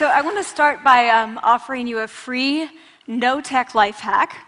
So I want to start by offering you a free, no-tech life hack.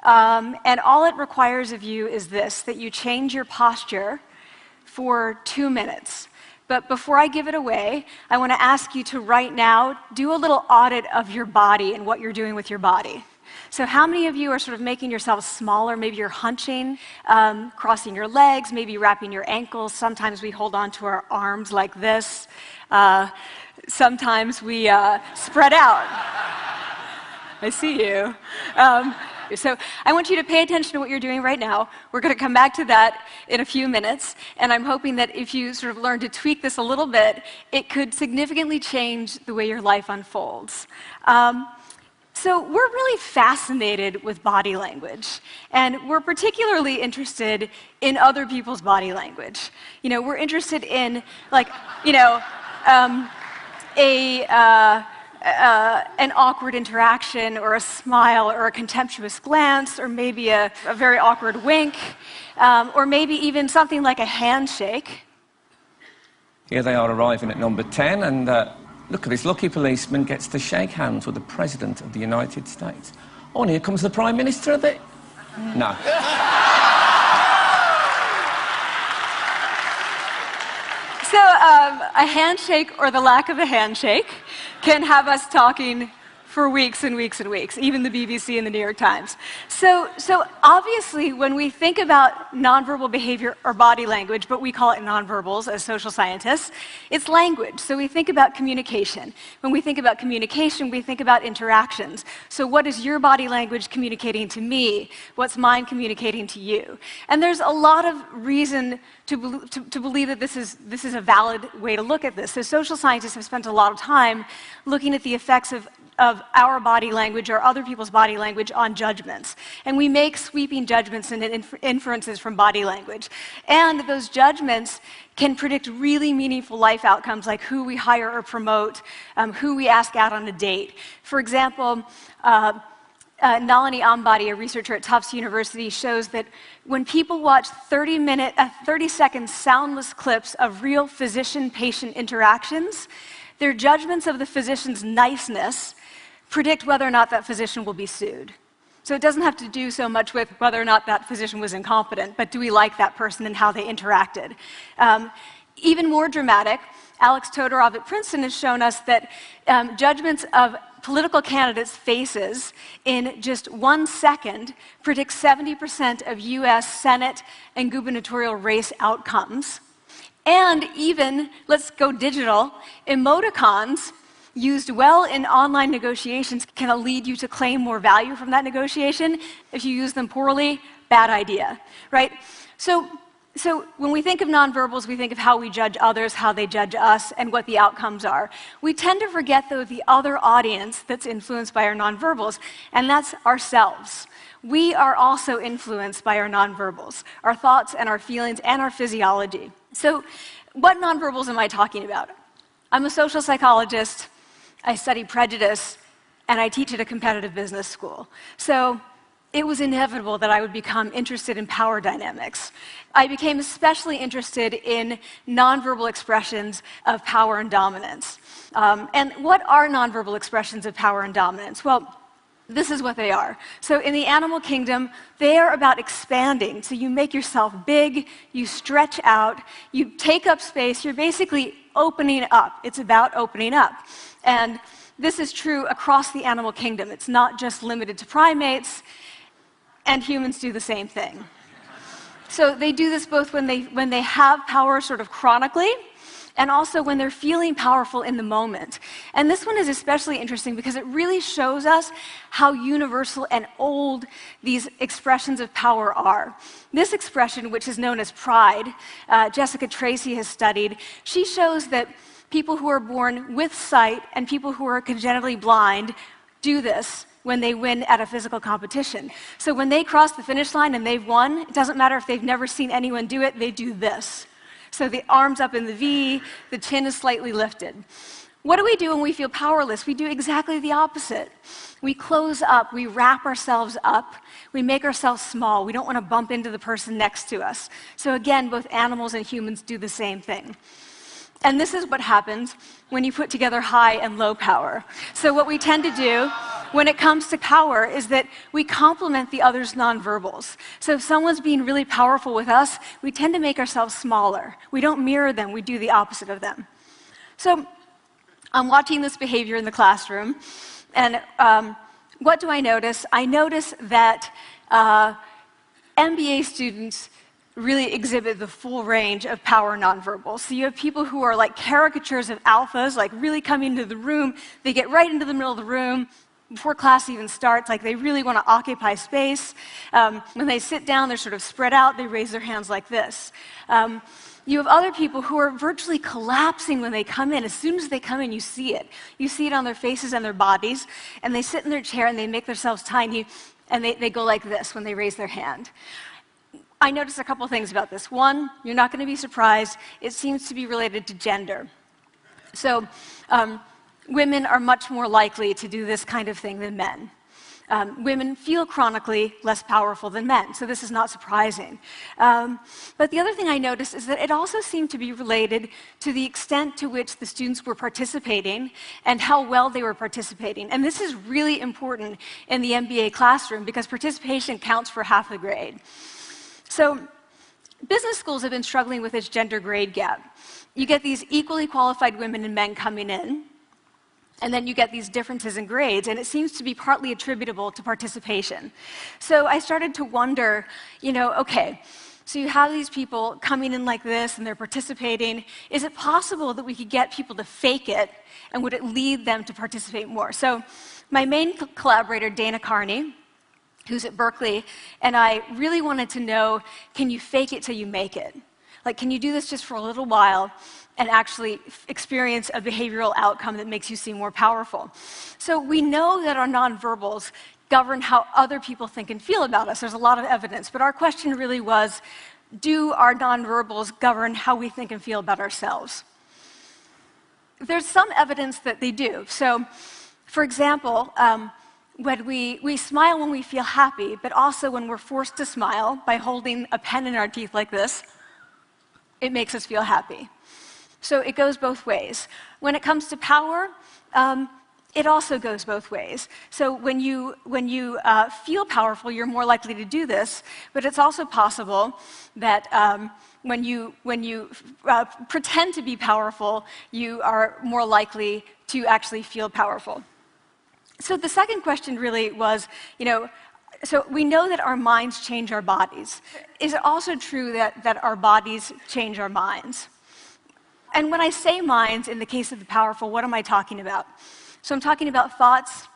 And all it requires of you is this, that you change your posture for 2 minutes. But before I give it away, I want to ask you to right now do a little audit of your body and what you're doing with your body. So how many of you are sort of making yourselves smaller? Maybe you're hunching, crossing your legs, maybe wrapping your ankles. Sometimes we hold on to our arms like this. Sometimes we spread out. I see you. So I want you to pay attention to what you're doing right now. We're going to come back to that in a few minutes, and I'm hoping that if you sort of learn to tweak this a little bit, it could significantly change the way your life unfolds. So we're really fascinated with body language, and we're particularly interested in other people's body language. You know, we're interested in, like, you know, an awkward interaction, or a smile, or a contemptuous glance, or maybe a very awkward wink, or maybe even something like a handshake. Here they are arriving at number 10, and look at this lucky policeman gets to shake hands with the President of the United States. Oh, and here comes the Prime Minister of it. No. So a handshake, or the lack of a handshake, can have us talking for weeks and weeks and weeks, even the BBC and the New York Times. So obviously, when we think about nonverbal behavior or body language, but we call it nonverbals as social scientists, it's language. So we think about communication. When we think about communication, we think about interactions. So what is your body language communicating to me? What's mine communicating to you? And there's a lot of reason to believe that this is a valid way to look at this. So social scientists have spent a lot of time looking at the effects of our body language or other people's body language on judgments. And we make sweeping judgments and inferences from body language. And those judgments can predict really meaningful life outcomes, like who we hire or promote, who we ask out on a date. For example, Nalini Ambady, a researcher at Tufts University, shows that when people watch 30-second soundless clips of real physician-patient interactions, their judgments of the physician's niceness predict whether or not that physician will be sued. So it doesn't have to do so much with whether or not that physician was incompetent, but do we like that person and how they interacted? Even more dramatic, Alex Todorov at Princeton has shown us that judgments of political candidates' faces in just 1 second predict 70% of US Senate and gubernatorial race outcomes. And even, let's go digital, emoticons used well in online negotiations can lead you to claim more value from that negotiation. If you use them poorly, bad idea, right? So when we think of nonverbals, we think of how we judge others, how they judge us, and what the outcomes are. We tend to forget, though, the other audience that's influenced by our nonverbals, and that's ourselves. We are also influenced by our nonverbals, our thoughts and our feelings and our physiology. So what nonverbals am I talking about? I'm a social psychologist, I study prejudice, and I teach at a competitive business school. So it was inevitable that I would become interested in power dynamics. I became especially interested in nonverbal expressions of power and dominance. And what are nonverbal expressions of power and dominance? Well, this is what they are. So in the animal kingdom, they are about expanding. So you make yourself big, you stretch out, you take up space, you're basically opening up. It's about opening up. And this is true across the animal kingdom. It's not just limited to primates, and humans do the same thing. So they do this both when they have power sort of chronically, and also when they're feeling powerful in the moment. And this one is especially interesting because it really shows us how universal and old these expressions of power are. This expression, which is known as pride, Jessica Tracy has studied, she shows that people who are born with sight and people who are congenitally blind do this when they win at a physical competition. So when they cross the finish line and they've won, it doesn't matter if they've never seen anyone do it, they do this. So the arms up in the V, the chin is slightly lifted. What do we do when we feel powerless? We do exactly the opposite. We close up, we wrap ourselves up, we make ourselves small. We don't want to bump into the person next to us. So again, both animals and humans do the same thing. And this is what happens when you put together high and low power. So what we tend to do when it comes to power is that we complement the other's nonverbals. So if someone's being really powerful with us, we tend to make ourselves smaller. We don't mirror them, we do the opposite of them. So I'm watching this behavior in the classroom, and what do I notice? I notice that MBA students really exhibit the full range of power nonverbals. So you have people who are like caricatures of alphas, like really coming into the room. They get right into the middle of the room before class even starts, like they really want to occupy space. When they sit down, they're sort of spread out. They raise their hands like this. You have other people who are virtually collapsing when they come in. As soon as they come in, you see it. You see it on their faces and their bodies, and they sit in their chair and they make themselves tiny, and they go like this when they raise their hand. I noticed a couple things about this. One, you're not going to be surprised. It seems to be related to gender. So women are much more likely to do this kind of thing than men. Women feel chronically less powerful than men, so this is not surprising. But the other thing I noticed is that it also seemed to be related to the extent to which the students were participating and how well they were participating. And this is really important in the MBA classroom because participation counts for half the grade. So business schools have been struggling with this gender grade gap. You get these equally qualified women and men coming in, and then you get these differences in grades, and it seems to be partly attributable to participation. So I started to wonder, okay, so you have these people coming in like this, and they're participating. Is it possible that we could get people to fake it, and would it lead them to participate more? So my main collaborator, Dana Carney, who's at Berkeley, and I really wanted to know, can you fake it till you make it? Like, can you do this just for a little while and actually experience a behavioral outcome that makes you seem more powerful? So we know that our nonverbals govern how other people think and feel about us. There's a lot of evidence, but our question really was, do our nonverbals govern how we think and feel about ourselves? There's some evidence that they do. So, for example, when we smile when we feel happy, but also when we're forced to smile by holding a pen in our teeth like this, it makes us feel happy. So it goes both ways. When it comes to power, it also goes both ways. So when you feel powerful, you're more likely to do this, but it's also possible that when you pretend to be powerful, you are more likely to actually feel powerful. So the second question really was, so we know that our minds change our bodies. Is it also true that our bodies change our minds? And when I say minds, in the case of the powerful, what am I talking about? So I'm talking about thoughts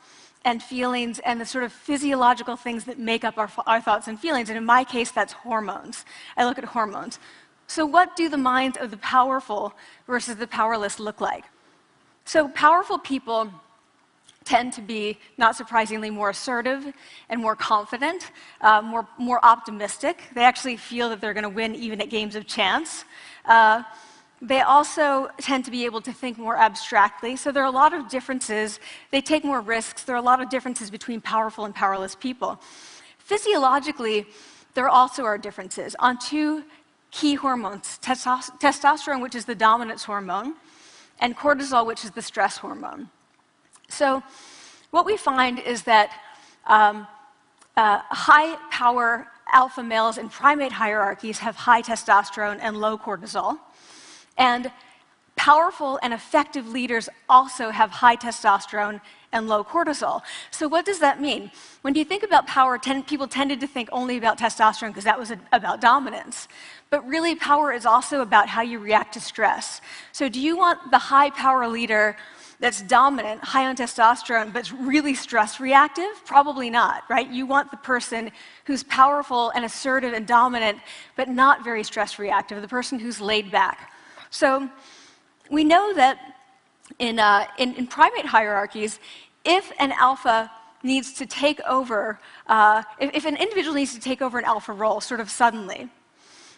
and feelings and the sort of physiological things that make up our thoughts and feelings. And in my case, that's hormones. I look at hormones. So what do the minds of the powerful versus the powerless look like? So powerful people tend to be, not surprisingly, more assertive and more confident, more optimistic. They actually feel that they're going to win even at games of chance. They also tend to be able to think more abstractly. So there are a lot of differences. They take more risks. There are a lot of differences between powerful and powerless people. Physiologically, there also are differences on two key hormones, testosterone, which is the dominance hormone, and cortisol, which is the stress hormone. So what we find is that high-power alpha males in primate hierarchies have high testosterone and low cortisol, and powerful and effective leaders also have high testosterone and low cortisol. So what does that mean? When you think about power, people tended to think only about testosterone because that was about dominance. But really, power is also about how you react to stress. So do you want the high-power leader that's dominant, high on testosterone, but really stress reactive? Probably not, right? You want the person who's powerful and assertive and dominant, but not very stress reactive, the person who's laid back. So we know that in primate hierarchies, if an alpha needs to take over, if an individual needs to take over an alpha role sort of suddenly,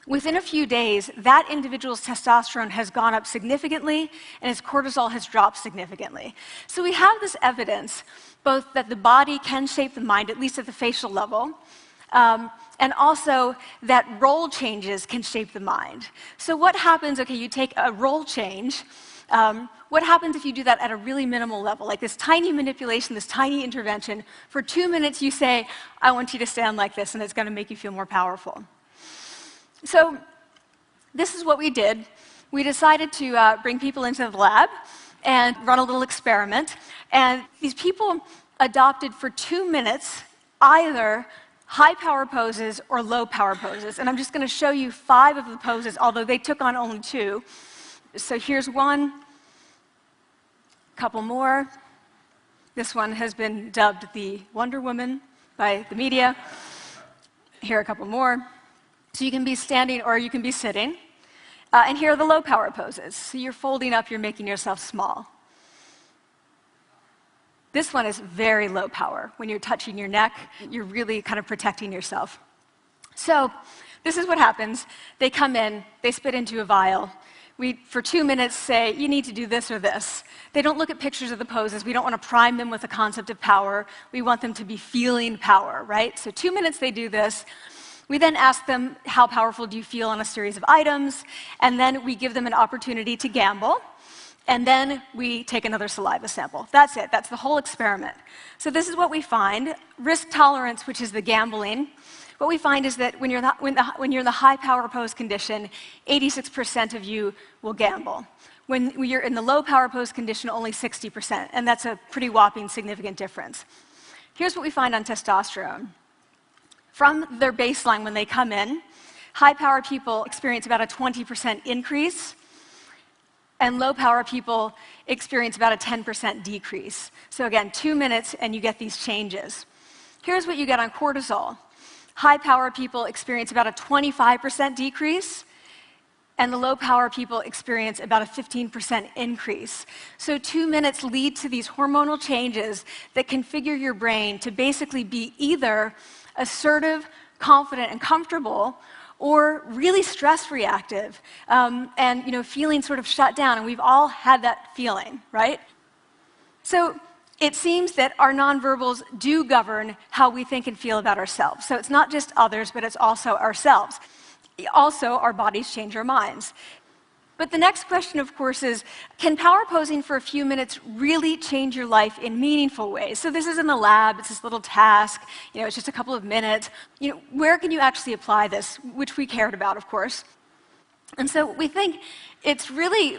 within a few days, that individual's testosterone has gone up significantly and his cortisol has dropped significantly. So we have this evidence, both that the body can shape the mind, at least at the facial level, and also that role changes can shape the mind. So what happens, okay, you take a role change, what happens if you do that at a really minimal level, like this tiny manipulation, this tiny intervention? For 2 minutes you say, I want you to stand like this, and it's going to make you feel more powerful. So this is what we did. We decided to bring people into the lab and run a little experiment. And these people adopted for 2 minutes either high power poses or low power poses. And I'm just going to show you 5 of the poses, although they took on only 2. So here's one, a couple more. This one has been dubbed the Wonder Woman by the media. Here are a couple more. So you can be standing or you can be sitting. And here are the low power poses. So you're folding up, you're making yourself small. This one is very low power. When you're touching your neck, you're really kind of protecting yourself. So this is what happens. They come in, they spit into a vial. We, for 2 minutes, say, you need to do this or this. They don't look at pictures of the poses. We don't want to prime them with the concept of power. We want them to be feeling power, right? So 2 minutes they do this. We then ask them, how powerful do you feel on a series of items? And then we give them an opportunity to gamble. And then we take another saliva sample. That's it. That's the whole experiment. So this is what we find. Risk tolerance, which is the gambling. What we find is that when you're in the high power pose condition, 86% of you will gamble. When you're in the low power pose condition, only 60%. And that's a pretty whopping significant difference. Here's what we find on testosterone. From their baseline when they come in, high power people experience about a 20% increase, and low power people experience about a 10% decrease. So again, 2 minutes and you get these changes. Here's what you get on cortisol. High power people experience about a 25% decrease, and the low power people experience about a 15% increase. So 2 minutes lead to these hormonal changes that configure your brain to basically be either assertive, confident, and comfortable, or really stress reactive, and feeling sort of shut down. And we've all had that feeling, right? So it seems that our nonverbals do govern how we think and feel about ourselves. So it's not just others, but it's also ourselves. Also, our bodies change our minds. But the next question, of course, is, can power posing for a few minutes really change your life in meaningful ways? So this is in the lab, it's this little task, it's just a couple of minutes. Where can you actually apply this, which we cared about, of course. And so we think it's really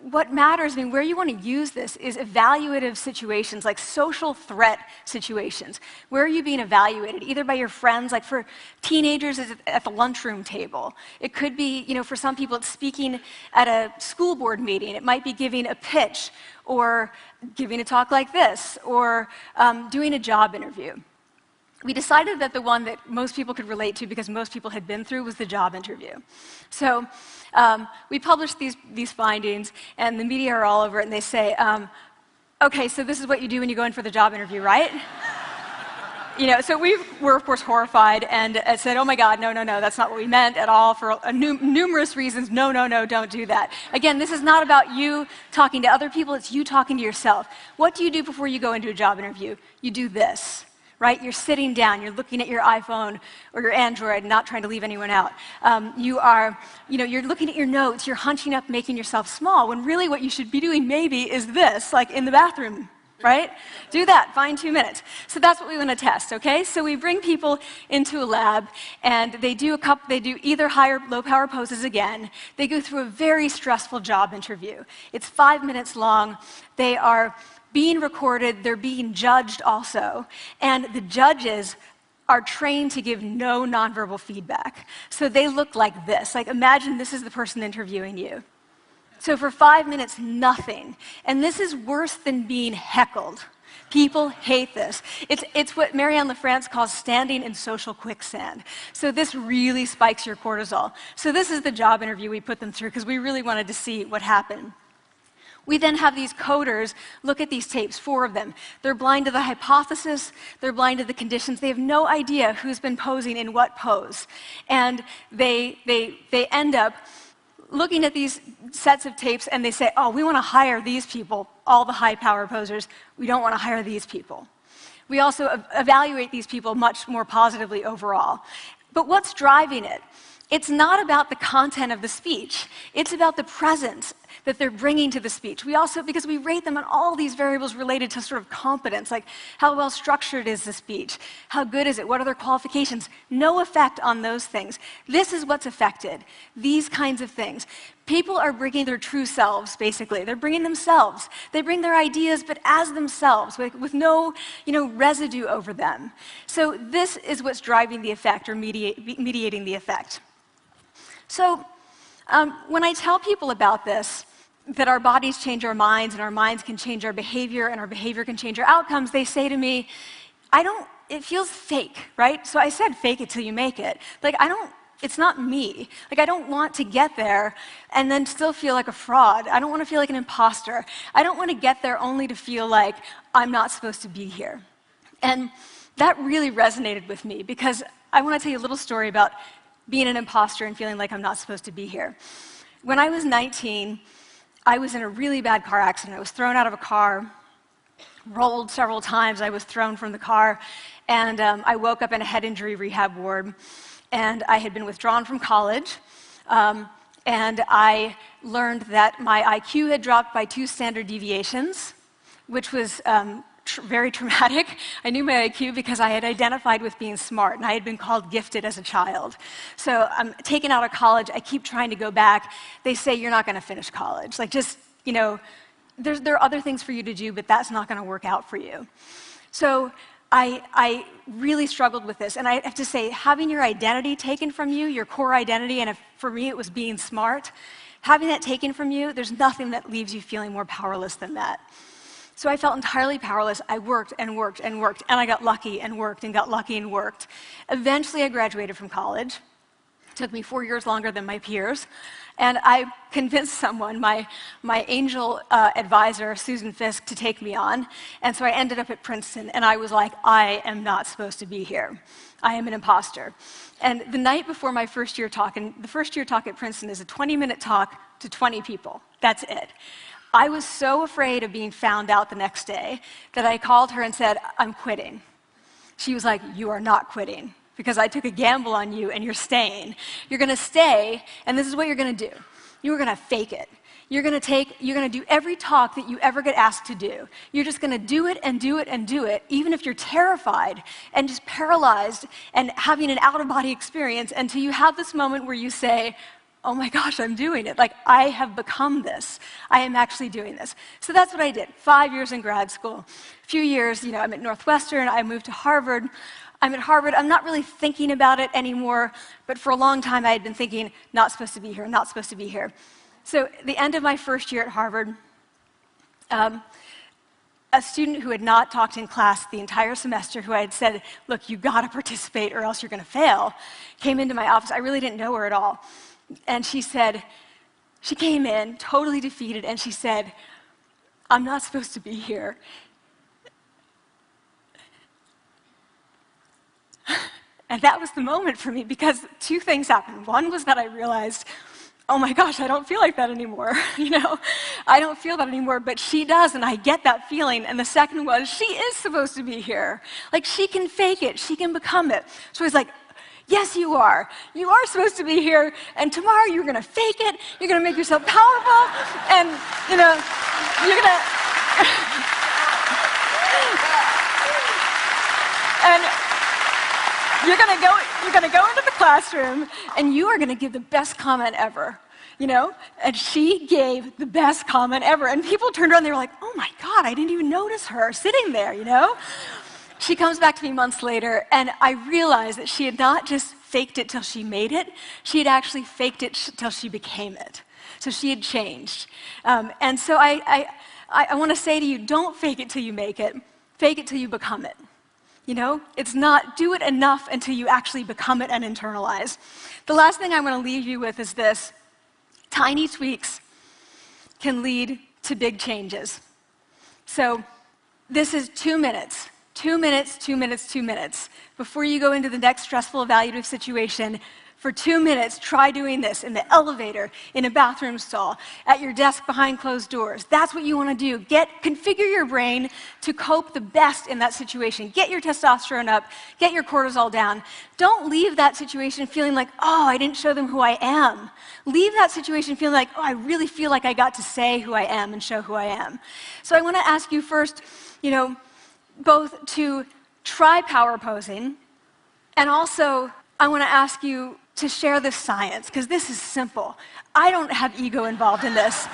what matters, where you want to use this is evaluative situations, like social threat situations. Where are you being evaluated? Either by your friends, like for teenagers, it's at the lunchroom table. It could be, for some people, it's speaking at a school board meeting. It might be giving a pitch, or giving a talk like this, or doing a job interview. We decided that the one that most people could relate to, because most people had been through, was the job interview. So we published these findings, and the media are all over it, and they say, okay, so this is what you do when you go in for the job interview, right? So we were, of course, horrified and said, oh my God, no, that's not what we meant at all, for numerous reasons. No, don't do that. Again, this is not about you talking to other people, it's you talking to yourself. What do you do before you go into a job interview? You do this. Right? You're sitting down, you're looking at your iPhone or your Android, not trying to leave anyone out. You're looking at your notes, you're hunching up, making yourself small, when really what you should be doing maybe is this, like in the bathroom, right? Do that, find 2 minutes. So that's what we want to test, okay? So we bring people into a lab, and they do either high or low power poses again. They go through a very stressful job interview. It's 5 minutes long. They are being recorded, they're being judged also, and the judges are trained to give no nonverbal feedback. So they look like this. Like, imagine this is the person interviewing you. So for 5 minutes, nothing. And this is worse than being heckled. People hate this. It's what Marianne LaFrance calls standing in social quicksand. So this really spikes your cortisol. So this is the job interview we put them through, because we really wanted to see what happened. We then have these coders look at these tapes, 4 of them. They're blind to the hypothesis, they're blind to the conditions. They have no idea who's been posing in what pose. And they end up looking at these sets of tapes, and they say, oh, we want to hire these people, all the high power posers. We don't want to hire these people. We also evaluate these people much more positively overall. But what's driving it? It's not about the content of the speech. It's about the presence that they're bringing to the speech. We also, because we rate them on all these variables related to sort of competence, like how well structured is the speech? How good is it? What are their qualifications? No effect on those things. This is what's affected, these kinds of things. People are bringing their true selves, basically. They're bringing themselves. They bring their ideas, but as themselves, with no residue over them. So this is what's driving the effect or mediating the effect. So when I tell people about this, that our bodies change our minds and our minds can change our behavior and our behavior can change our outcomes, they say to me, it feels fake, right? So I said fake it till you make it. Like, it's not me. Like, I don't want to get there and then still feel like a fraud. I don't want to feel like an imposter. I don't want to get there only to feel like I'm not supposed to be here. And that really resonated with me because I want to tell you a little story about being an imposter and feeling like I'm not supposed to be here. When I was 19, I was in a really bad car accident. I was thrown out of a car, rolled several times. I was thrown from the car, and I woke up in a head injury rehab ward. And I had been withdrawn from college, and I learned that my IQ had dropped by 2 standard deviations, which was very traumatic. I knew my IQ because I had identified with being smart, and I had been called gifted as a child. So I'm taken out of college. I keep trying to go back. They say, you're not going to finish college. Like, just, there are other things for you to do, but that's not going to work out for you. So I really struggled with this, and I have to say, having your identity taken from you, your core identity, and for me it was being smart, having that taken from you, there's nothing that leaves you feeling more powerless than that. So I felt entirely powerless. I worked and worked and worked, and I got lucky and worked and got lucky and worked. Eventually I graduated from college. It took me 4 years longer than my peers. And I convinced someone, my angel advisor, Susan Fisk, to take me on. And so I ended up at Princeton, and I was like, I am not supposed to be here. I am an imposter. And the night before my first year talk, and the first year talk at Princeton is a 20-minute talk to 20 people. That's it. I was so afraid of being found out the next day that I called her and said, I'm quitting. She was like, you are not quitting, because I took a gamble on you and you're staying. You're going to stay, and this is what you're going to do. You're going to fake it. You're going to do every talk that you ever get asked to do. You're just going to do it and do it and do it, even if you're terrified and just paralyzed and having an out-of-body experience, until you have this moment where you say, oh my gosh, I'm doing it. Like, I have become this. I am actually doing this. So that's what I did. 5 years in grad school. A few years, I'm at Northwestern. I moved to Harvard. I'm at Harvard. I'm not really thinking about it anymore, but for a long time I had been thinking, not supposed to be here, not supposed to be here. So at the end of my first year at Harvard, a student who had not talked in class the entire semester, who I had said, look, you've got to participate or else you're going to fail, came into my office. I really didn't know her at all. And she came in totally defeated, and she said, I'm not supposed to be here. And that was the moment for me, because 2 things happened. One was that I realized, oh my gosh, I don't feel like that anymore. I don't feel that anymore, but she does, and I get that feeling. And the second was, she is supposed to be here. Like, she can fake it, she can become it. So I was like, yes, you are. You are supposed to be here, and tomorrow you're going to fake it, you're going to make yourself powerful, and, you're going to... and you're going to go into the classroom, and you are going to give the best comment ever, And she gave the best comment ever, and people turned around, they were like, oh my God, I didn't even notice her sitting there, She comes back to me months later, and I realized that she had not just faked it till she made it, she had actually faked it till she became it. So she had changed. And so I want to say to you, don't fake it till you make it. Fake it till you become it. It's not do it enough until you actually become it and internalize. The last thing I want to leave you with is this. Tiny tweaks can lead to big changes. So this is 2 minutes. 2 minutes, 2 minutes, 2 minutes. Before you go into the next stressful evaluative situation, For 2 minutes, try doing this in the elevator, in a bathroom stall, at your desk behind closed doors. That's what you want to do. Configure your brain to cope the best in that situation. Get your testosterone up, get your cortisol down. Don't leave that situation feeling like, oh, I didn't show them who I am. Leave that situation feeling like, oh, I really feel like I got to say who I am and show who I am. So I want to ask you first, both to try power posing, and also I want to ask you to share this science, because this is simple. I don't have ego involved in this.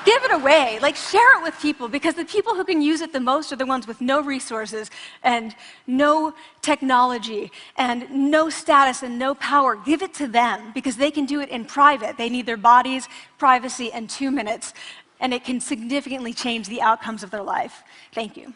Give it away. Share it with people, because the people who can use it the most are the ones with no resources and no technology and no status and no power. Give it to them, because they can do it in private. They need their bodies, privacy, and 2 minutes, and it can significantly change the outcomes of their life. Thank you.